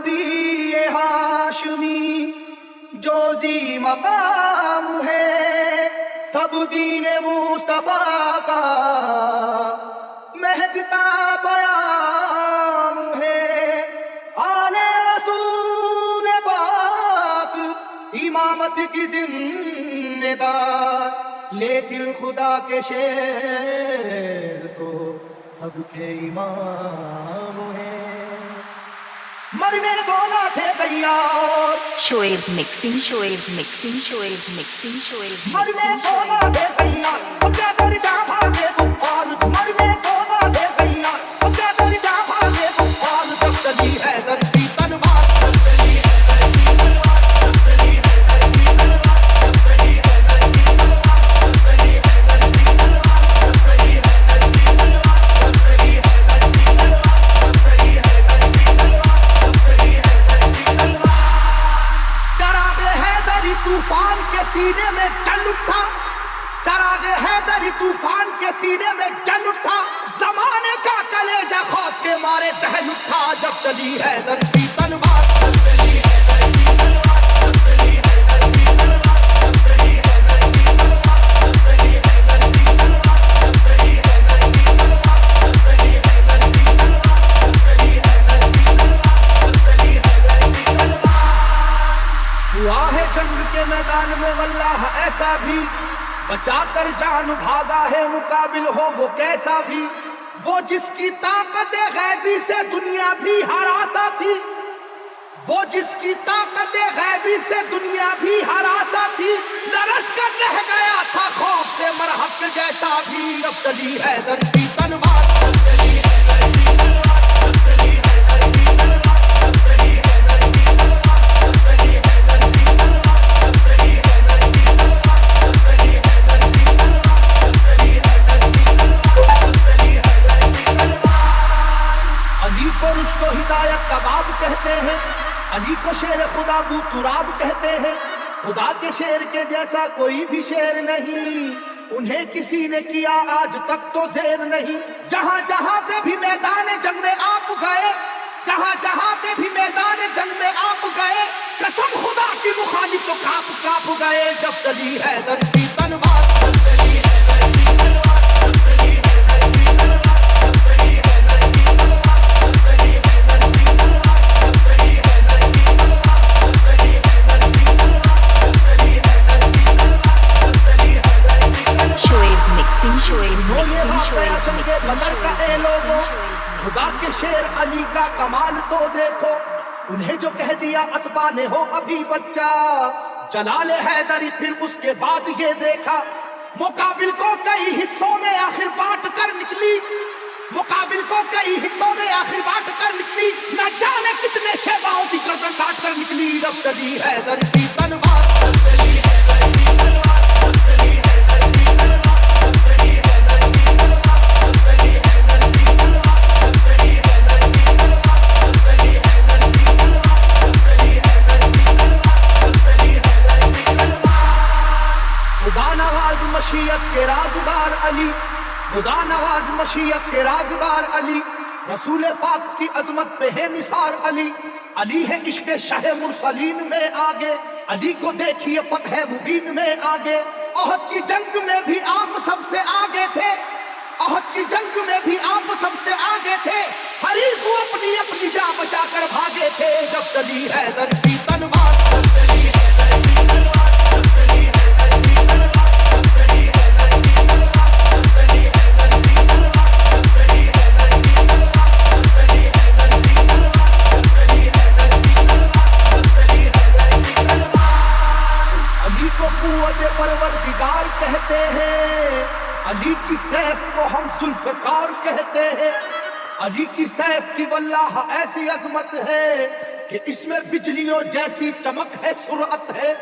نبی ہاشمی جو ذی مقام ہے، سب دین مصطفیٰ کا مہکتا پیام ہے۔ آل رسول پاک امامت کی ذمہ دار، لیکن خدا کے شیر تو سب کے امام ہیں۔ مرنے کو نہ تھے تیار، Shoaib mixing, Shoaib mixing, Shoaib mixing, Shoaib مرنے کو نہ تھے تیار، اب کیا کر جا بھاگے کفار۔ مرنے کو نہ تھے تیار، اب کیا کر جا بھاگے کفار۔ جب چلی ہے درتی تلوار، جب چلی ہے درتی تلوار، جب چلی ہے درتی تلوار، جب چلی ہے درتی تلوار، جب چلی ہے درتی تلوار، جب چلی ہے درتی تلوار، جب چلی ہے درتی تلوار، جب چلی ہے درتی تلوار، جب چلی ہے درتی تلوار۔ چراغ حیدری طوفان کے سینے میں جل اٹھا، چراغ حیدری طوفان کے سینے میں جل اٹھا، زمانے کا کلیجہ خوف کے مارے دہل اٹھا۔ جب چلی حیدر کی تلوار، جب چلی حیدر کی تلوار، جب چلی حیدر کی تلوار، جب چلی حیدر کی تلوار، جب چلی حیدر کی تلوار، جب چلی حیدر کی تلوار، جب چلی حیدر کی تلوار، جب چلی حیدر کی تلوار، جب چلی حیدر کی تلوار۔ ہوا ہے جنگ کے میدان میں واللہ ایسا بھی، بچا کر جان بھاگا ہے مقابل ہو وہ کیسا بھی۔ وہ جس کی طاقت غیبی سے دنیا بھی ہراسا تھی، وہ جس کی طاقت غیبی سے دنیا بھی ہراسا تھی، لرز کر رہ گیا تھا خوف سے مرہق جیسا بھی۔ اب چلی حیدر کی تلوار، اب چلی حیدر کی تلوار، اب چلی حیدر کی تلوار، اب چلی حیدر کی تلوار، اب چلی حیدر کی تلوار، اب چلی حیدر کی تلوار، اب چلی حیدر کی تلوار، اب چلی حیدر کی تلوار، اب چلی حیدر کی تلوار۔ علی کو رشد و ہدایت کا باب کہتے ہیں، علی کو شیر خدا بو تراب کہتے ہیں۔ خدا کے شیر کے جیسا کوئی بھی شیر نہیں، انہیں کسی نے کیا آج تک تو زیر نہیں۔ جہاں جہاں پہ بھی میدان جنگ میں آپ گئے، جہاں جہاں پہ بھی میدان جنگ میں آپ گئے، قسم خدا کی مخالف تو کاپ کاپ گئے۔ جب چلی حیدر کی تلوار، جب چلی حیدر کی تلوار، جب چلی حیدر کی تلوار، جب چلی حیدر کی تلوار، جب چلی حیدر کی تلوار، جب چلی حیدر کی تلوار، جب چلی حیدر کی تلوار، جب چلی حیدر کی تلوار، جب چلی حیدر کی تلوار۔ شعیب مکسنگ، شعیب وہ یہ مکسنگ، واقعہ شعیب جنگ مکسنگ، بدر کا اے شعیب لوگوں، مکسنگ، شعیب خدا کے شیر علی کا کمال تو دیکھو۔ انہیں جو کہہ دیا اتباع نے ہو ابھی بچہ، جلال حیدری پھر اس کے بعد یہ دیکھا، مقابل کو کئی حصوں میں آخر بانٹ کر نکلی، مقابل کو کئی حصوں میں آخر بانٹ کر نکلی، نہ جانے کتنے شیباؤں کی گردن کاٹ کر نکلی۔ جب چلی حیدر کی تلوار، جب چلی حیدر کی تلوار، جب چلی حیدر کی تلوار، جب چلی حیدر کی تلوار، جب چلی حیدر کی تلوار، جب چلی حیدر کی تلوار، جب چلی حیدر کی تلوار، جب چلی حیدر کی تلوار، جب چلی حیدر کی تلوار۔ خدا نواز مشیت کے رازدار علی، خدا نواز مشیت کے رازدار علی، رسول پاک کی عظمت پہ ہے نثار علی۔ علی ہے عشق شاہ مرسلین میں آگے، علی کو دیکھیے فتح مبین میں آگے۔ احد کی جنگ میں بھی آپ سب سے آگے تھے، احد کی جنگ میں بھی آپ سب سے آگے تھے، حریف کو اپنی اپنی جان بچا کر بھاگے تھے۔ جب چلی حیدر کی تلوار، جب چلی حیدر کی تلوار، جب چلی حیدر کی تلوار، جب چلی حیدر کی تلوار، جب چلی حیدر کی تلوار، جب چلی حیدر کی تلوار، جب چلی حیدر کی تلوار، جب چلی حیدر کی تلوار، جب چلی حیدر کی تلوار۔ علی کو قوت پروردگار کہتے ہیں، علی کی سیف کو ہم ذوالفقار کہتے ہیں۔ علی کی سیف کی واللہ ایسی عظمت ہے کہ اس میں بجلیوں جیسی چمک ہے، سرعت ہے،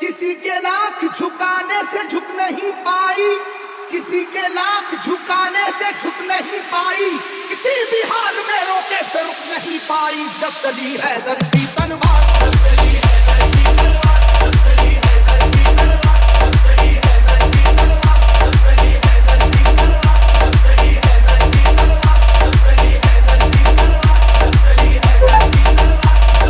کسی کے لاکھ جھکانے سے جھک نہیں پائی، کسی کے لاکھ جھکانے سے جھک نہیں پائی، کسی بھی حال میں روکے سے رک نہیں پائی۔ جب چلی حیدر کی تلوار، جب چلی حیدر کی تلوار، جب چلی حیدر کی تلوار، جب چلی حیدر کی تلوار، جب چلی حیدر کی تلوار، جب چلی حیدر کی تلوار، جب چلی حیدر کی تلوار، جب چلی حیدر کی تلوار،